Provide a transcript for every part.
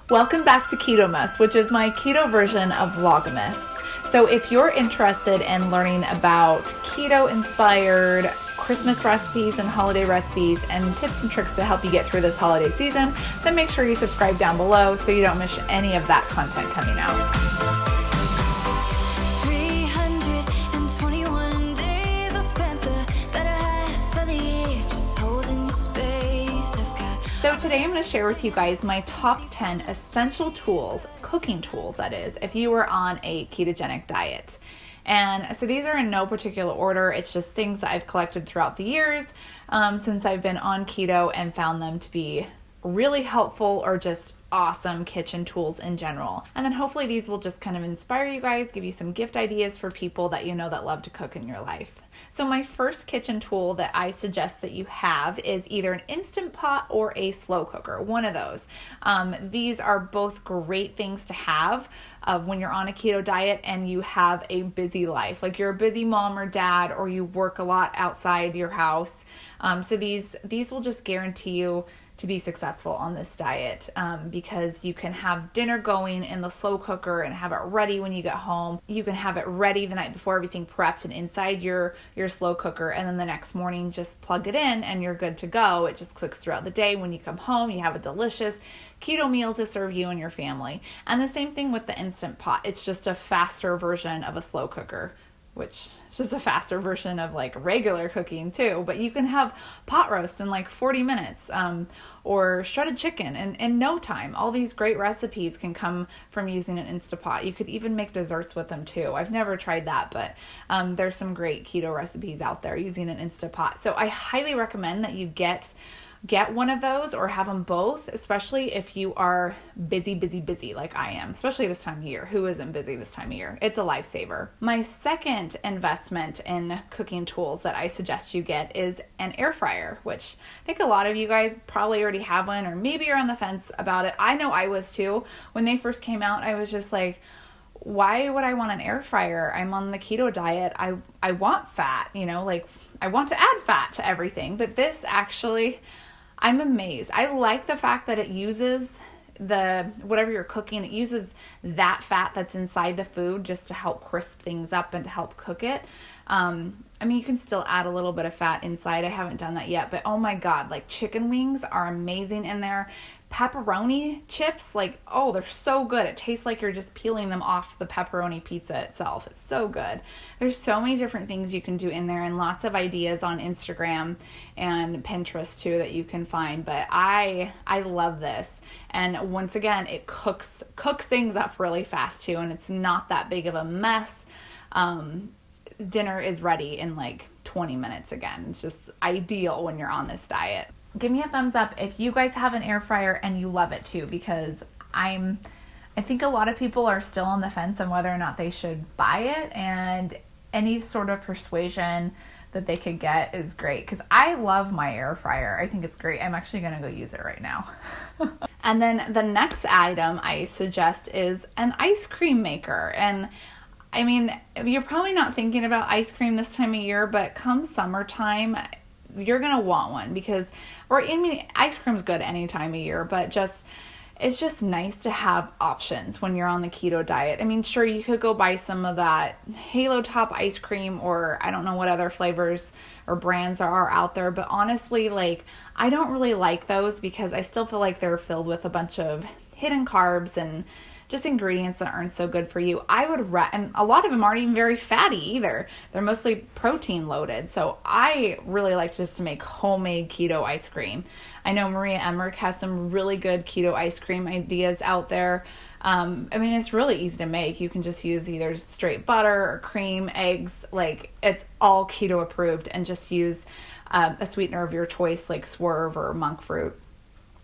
Welcome back to Ketomas, which is my keto version of Vlogmas. So if you're interested in learning about keto-inspired Christmas recipes and holiday recipes and tips and tricks to help you get through this holiday season, then make sure you subscribe down below so you don't miss any of that content coming out. 321 days I spent the better half of the year just holding your space. So today I'm going to share with you guys my top 10 essential tools, cooking tools that is, if you were on a ketogenic diet. And so these are in no particular order. It's just things that I've collected throughout the years since I've been on keto and found them to be really helpful or just awesome kitchen tools in general. And then hopefully these will just kind of inspire you guys, give you some gift ideas for people that you know that love to cook in your life. So my first kitchen tool that I suggest that you have is either an Instant Pot or a slow cooker, one of those. These are both great things to have when you're on a keto diet and you have a busy life, like you're a busy mom or dad, or you work a lot outside your house. So these will just guarantee you to be successful on this diet because you can have dinner going in the slow cooker and have it ready when you get home. You can have it ready the night before, everything prepped and inside your slow cooker, and then the next morning just plug it in and you're good to go. It just cooks throughout the day. When you come home, you have a delicious keto meal to serve you and your family. And the same thing with the Instant Pot. It's just a faster version of a slow cooker, which is just a faster version of like regular cooking too. But you can have pot roast in like 40 minutes or shredded chicken in no time. All these great recipes can come from using an Instapot. You could even make desserts with them too. I've never tried that, but there's some great keto recipes out there using an Instapot. So I highly recommend that you get one of those or have them both, especially if you are busy like I am, especially this time of year. Who isn't busy this time of year? It's a lifesaver. My second investment in cooking tools that I suggest you get is an air fryer, which I think a lot of you guys probably already have one, or maybe you're on the fence about it. I know I was too. When they first came out, I was just like, why would I want an air fryer? I'm on the keto diet. I want fat, like I want to add fat to everything. But this actually, I'm amazed. I like the fact that it uses whatever you're cooking, it uses that fat that's inside the food just to help crisp things up and to help cook it. You can still add a little bit of fat inside. I haven't done that yet, but oh my God, like chicken wings are amazing in there. Pepperoni chips, they're so good. It tastes like you're just peeling them off the pepperoni pizza itself. It's so good. There's so many different things you can do in there and lots of ideas on Instagram and Pinterest too that you can find. But I love this. And once again, it cooks things up really fast too, and it's not that big of a mess. Dinner is ready in like 20 minutes again. It's just ideal when you're on this diet. Give me a thumbs up if you guys have an air fryer and you love it too, because I think a lot of people are still on the fence on whether or not they should buy it, and any sort of persuasion that they could get is great because I love my air fryer. I think it's great. I'm actually going to go use it right now. And then the next item I suggest is an ice cream maker. And you're probably not thinking about ice cream this time of year, but come summertime, you're going to want one ice cream's good any time of year, but it's just nice to have options when you're on the keto diet. Sure, you could go buy some of that Halo Top ice cream, or I don't know what other flavors or brands are out there, but honestly, I don't really like those because I still feel like they're filled with a bunch of hidden carbs and just ingredients that aren't so good for you. And a lot of them aren't even very fatty either. They're mostly protein loaded. So I really like just to make homemade keto ice cream. I know Maria Emmerich has some really good keto ice cream ideas out there. It's really easy to make. You can just use either straight butter or cream, eggs. It's all keto approved, and just use a sweetener of your choice, like Swerve or monk fruit.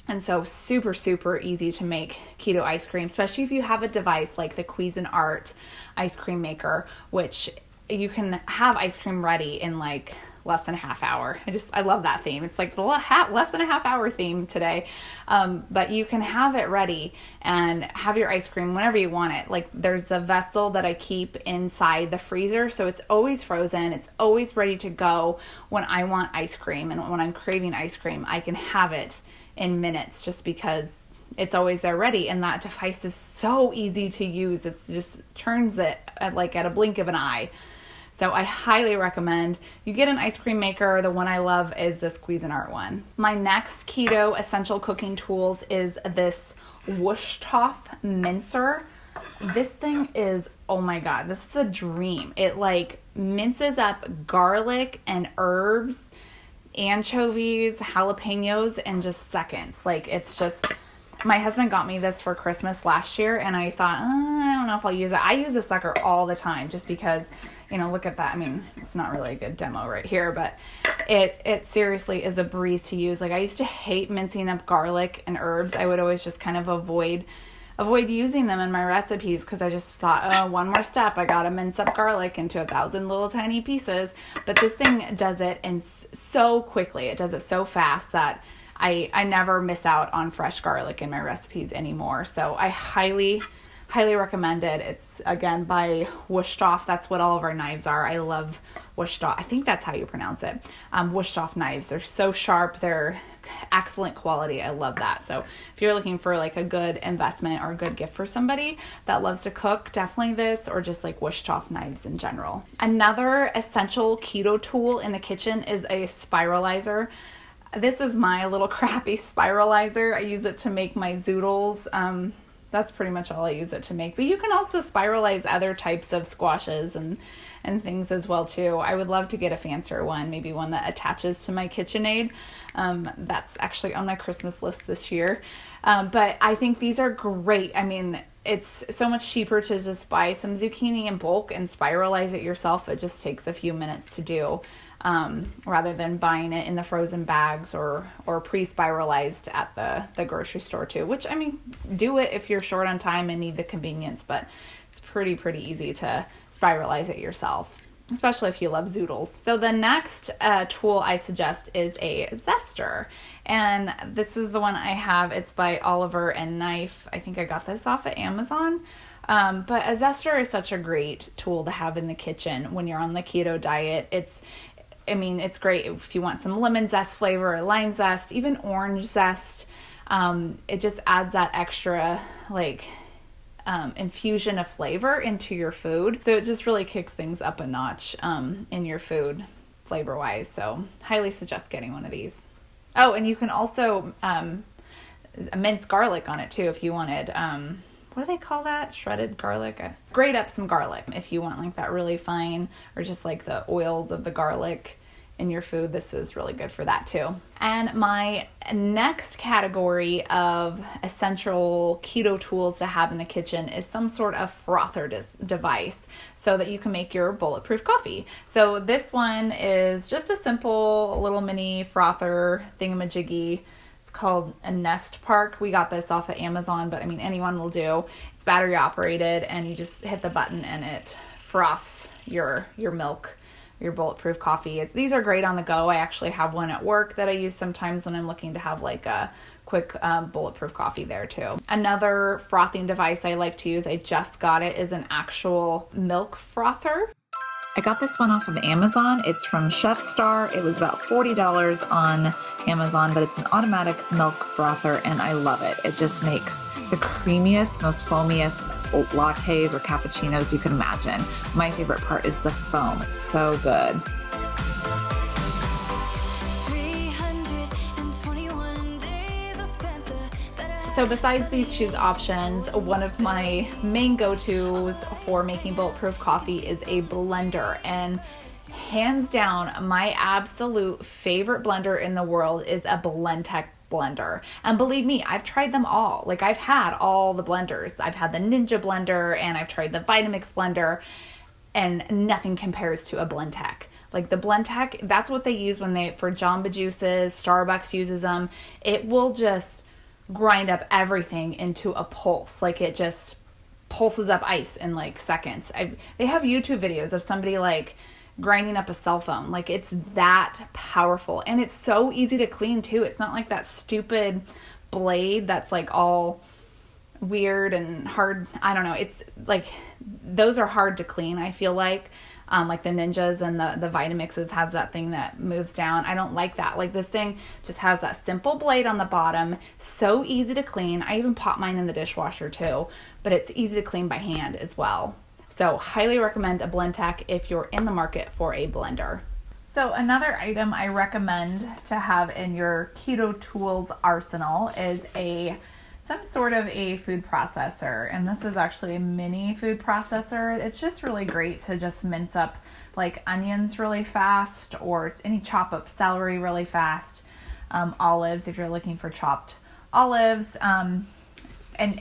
And so super, super easy to make keto ice cream, especially if you have a device like the Cuisinart ice cream maker, which you can have ice cream ready in less than a half hour. I love that theme. It's like the less than a half hour theme today. But you can have it ready and have your ice cream whenever you want it. There's a vessel that I keep inside the freezer, so it's always frozen. It's always ready to go when I want ice cream. And when I'm craving ice cream, I can have it in minutes just because it's always there ready. And that device is so easy to use. It just turns it at a blink of an eye. So I highly recommend you get an ice cream maker. The one I love is this Cuisinart one. My next keto essential cooking tools is this Wuschtopf mincer. This thing is, oh my God, this is a dream. It minces up garlic and herbs, anchovies, jalapenos in just seconds. It's just, my husband got me this for Christmas last year, and I thought, I don't know if I'll use it. I use this sucker all the time just because, look at that. I mean, it's not really a good demo right here, but it seriously is a breeze to use. I used to hate mincing up garlic and herbs. I would always just kind of avoid using them in my recipes because I just thought, one more step. I got to mince up garlic into 1,000 little tiny pieces. But this thing does it so quickly. It does it so fast that I never miss out on fresh garlic in my recipes anymore. So I highly recommend it. It's, again, by Wuschtopf. That's what all of our knives are. I love Wuschtopf. I think that's how you pronounce it. Wuschtopf knives. They're so sharp. They're excellent quality. I love that. So if you're looking for a good investment or a good gift for somebody that loves to cook, definitely this, or just Wuschtopf knives in general. Another essential keto tool in the kitchen is a spiralizer. This is my little crappy spiralizer. I use it to make my zoodles. That's pretty much all I use it to make. But you can also spiralize other types of squashes and things as well too. I would love to get a fancier one, maybe one that attaches to my KitchenAid. That's actually on my Christmas list this year. But I think these are great. I mean, it's so much cheaper to just buy some zucchini in bulk and spiralize it yourself. It just takes a few minutes to do. Rather than buying it in the frozen bags or pre-spiralized at the grocery store too, which, I mean, do it if you're short on time and need the convenience, but it's pretty easy to spiralize it yourself, especially if you love zoodles. So the next tool I suggest is a zester, and this is the one I have. It's by Oliver and Knife. I think I got this off of Amazon. But a zester is such a great tool to have in the kitchen when you're on the keto diet. It's great if you want some lemon zest flavor or lime zest, even orange zest. It just adds that extra infusion of flavor into your food. So it just really kicks things up a notch in your food flavor wise. So highly suggest getting one of these. Oh, and you can also mince garlic on it too if you wanted. What do they call that? Shredded garlic? Grate up some garlic if you want that really fine, or just the oils of the garlic in your food. This is really good for that too. And my next category of essential keto tools to have in the kitchen is some sort of frother device so that you can make your bulletproof coffee. So this one is just a simple little mini frother thingamajiggy. Called a Nest Park. We got this off of Amazon, but I mean, anyone will do. It's battery operated, and you just hit the button and it froths your milk, your bulletproof coffee. These are great on the go. I actually have one at work that I use sometimes when I'm looking to have a quick bulletproof coffee there too. Another frothing device I like to use, I just got it, is an actual milk frother. I got this one off of Amazon. It's from Chef Star. It was about $40 on Amazon, but it's an automatic milk frother, and I love it. It just makes the creamiest, most foamiest lattes or cappuccinos you can imagine. My favorite part is the foam. It's so good. 321 days I spent the better. So besides these two options, one of my main go-tos for making bulletproof coffee is a blender. And hands down, my absolute favorite blender in the world is a Blendtec blender. And believe me, I've tried them all. I've had all the blenders. I've had the Ninja blender and I've tried the Vitamix blender, and nothing compares to a Blendtec. The Blendtec, that's what they use for Jamba Juices. Starbucks uses them. It will just grind up everything into a pulse. It just pulses up ice in seconds. They have YouTube videos of somebody grinding up a cell phone. It's that powerful, and it's so easy to clean too. It's not that stupid blade that's all weird and hard. I don't know. It's those are hard to clean, I feel like. like the Ninjas and the Vitamixes has that thing that moves down. I don't like that. Like this thing just has that simple blade on the bottom, so easy to clean. I even pop mine in the dishwasher too, but it's easy to clean by hand as well. So highly recommend a Blendtec if you're in the market for a blender. So another item I recommend to have in your keto tools arsenal is some sort of a food processor. And this is actually a mini food processor. It's just really great to just mince up like onions really fast, or any chop up celery really fast, olives if you're looking for chopped olives, and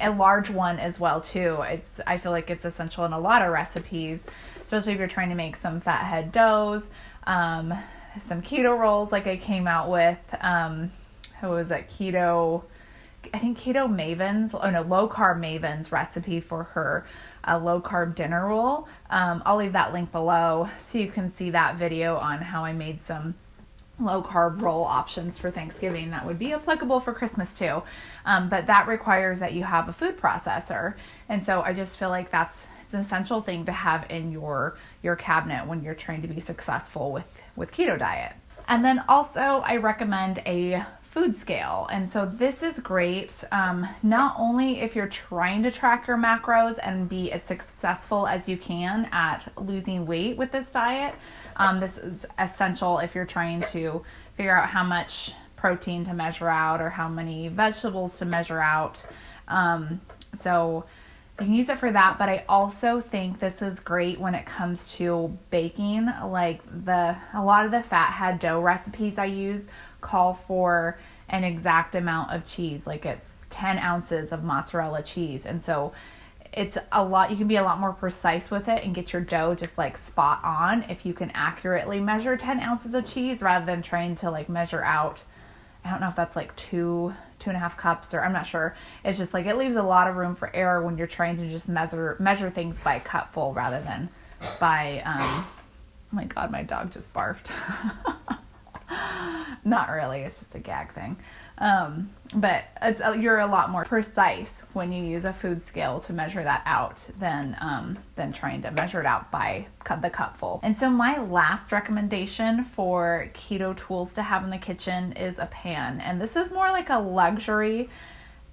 a large one as well too. I feel like it's essential in a lot of recipes, especially if you're trying to make some fathead doughs, some keto rolls like I came out with, who was it, Keto Maven's, Low Carb Maven's recipe for her low carb dinner roll. I'll leave that link below so you can see that video on how I made some low carb roll options for Thanksgiving that would be applicable for Christmas too. But that requires that you have a food processor. And so I just feel like it's an essential thing to have in your cabinet when you're trying to be successful with keto diet. And then also I recommend a food scale. And so this is great, not only if you're trying to track your macros and be as successful as you can at losing weight with this diet. This is essential if you're trying to figure out how much protein to measure out or how many vegetables to measure out. So you can use it for that, but I also think this is great when it comes to baking. Like a lot of the fathead dough recipes I use call for an exact amount of cheese, like it's 10 ounces of mozzarella cheese. And so it's a lot, you can be a lot more precise with it and get your dough just like spot on if you can accurately measure 10 ounces of cheese rather than trying to like measure out, I don't know if that's like 2.5 cups, or I'm not sure. It's just like it leaves a lot of room for error when you're trying to just measure things by cupful rather than by, oh my God, my dog just barfed. Not really, it's just a gag thing. But you're a lot more precise when you use a food scale to measure that out than trying to measure it out by the cupful. And so my last recommendation for keto tools to have in the kitchen is a pan. And this is more like a luxury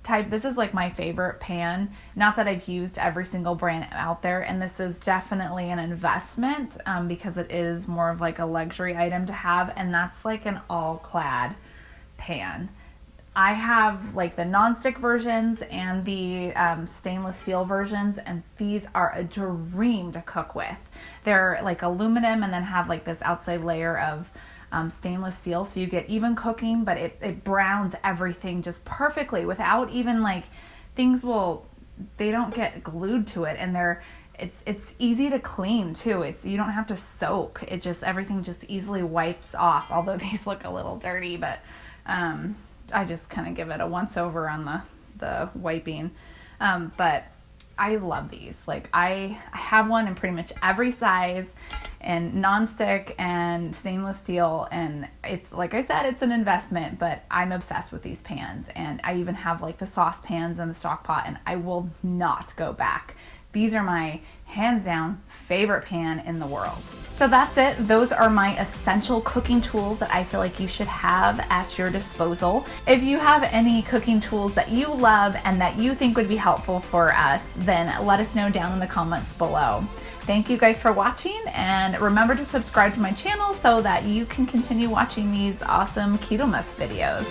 type. This is like my favorite pan. Not that I've used every single brand out there, and this is definitely an investment because it is more of like a luxury item to have, and that's like an all-clad pan. I have like the non-stick versions and the stainless steel versions, and these are a dream to cook with. They're like aluminum and then have like this outside layer of stainless steel, so you get even cooking, but it browns everything just perfectly without even like they don't get glued to it, and it's easy to clean too. You don't have to soak. Everything just easily wipes off, although these look a little dirty, but I just kind of give it a once over on the wiping. But I love these. Like I have one in pretty much every size, and non-stick and stainless steel, and it's like I said, it's an investment, but I'm obsessed with these pans. And I even have like the saucepans and the stock pot, and I will not go back. These are my hands down favorite pan in the world. So that's it. Those are my essential cooking tools that I feel like you should have at your disposal. If you have any cooking tools that you love and that you think would be helpful for us, then let us know down in the comments below. Thank you guys for watching, and remember to subscribe to my channel so that you can continue watching these awesome Keto Mess videos.